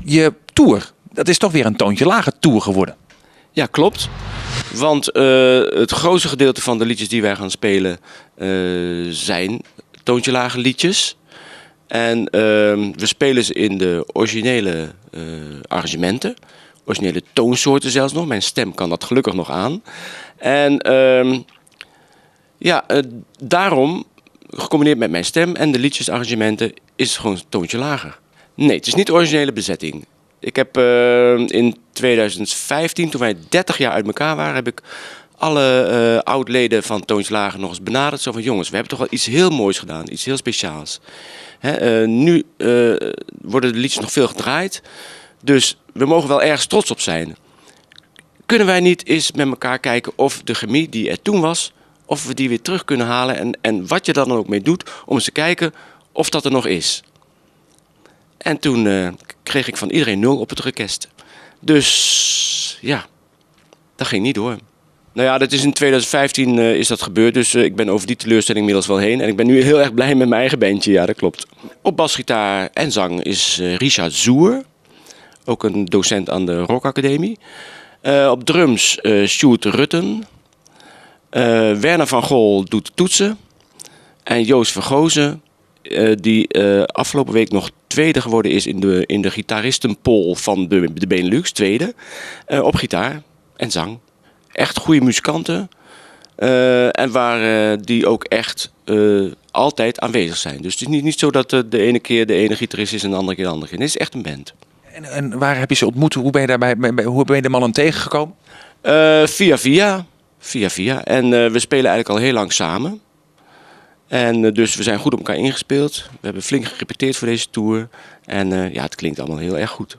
je tour, dat is toch weer een toontje lager tour geworden. Ja, klopt. Want het grootste gedeelte van de liedjes die wij gaan spelen zijn toontje lage liedjes. En we spelen ze in de originele arrangementen. Originele toonsoorten zelfs nog. Mijn stem kan dat gelukkig nog aan. En daarom, gecombineerd met mijn stem en de liedjesarrangementen, is het gewoon een toontje lager. Nee, het is niet de originele bezetting. Ik heb in 2015, toen wij 30 jaar uit elkaar waren, heb ik alle oud-leden van Toontje Lager nog eens benaderd. Zo van, jongens, we hebben toch wel iets heel moois gedaan, iets heel speciaals. Nu worden de liedjes nog veel gedraaid, dus we mogen wel ergens trots op zijn. Kunnen wij niet eens met elkaar kijken of de chemie die er toen was, of we die weer terug kunnen halen en wat je er dan ook mee doet, om eens te kijken of dat er nog is. En toen kreeg ik van iedereen 0 op het request. Dus ja, dat ging niet door. Nou ja, dat is in 2015 is dat gebeurd, dus ik ben over die teleurstelling inmiddels wel heen. En ik ben nu heel erg blij met mijn eigen bandje, ja dat klopt. Op basgitaar en zang is Richard Zoer, ook een docent aan de Rock Academie. Op drums Sjoerd Rutten. Werner van Gol doet toetsen. En Joost Vergozen, die afgelopen week nog tweede geworden is in de gitaristenpool van de Benelux, tweede. Op gitaar en zang. Echt goede muzikanten. En waar die ook echt altijd aanwezig zijn. Dus het is niet zo dat de ene keer de ene gitarist is en de andere keer de andere keer. Het is echt een band. En waar heb je ze ontmoet? Hoe ben je de mannen tegengekomen? Via. En we spelen eigenlijk al heel lang samen. En dus we zijn goed op elkaar ingespeeld. We hebben flink gerepeteerd voor deze tour. En het klinkt allemaal heel erg goed.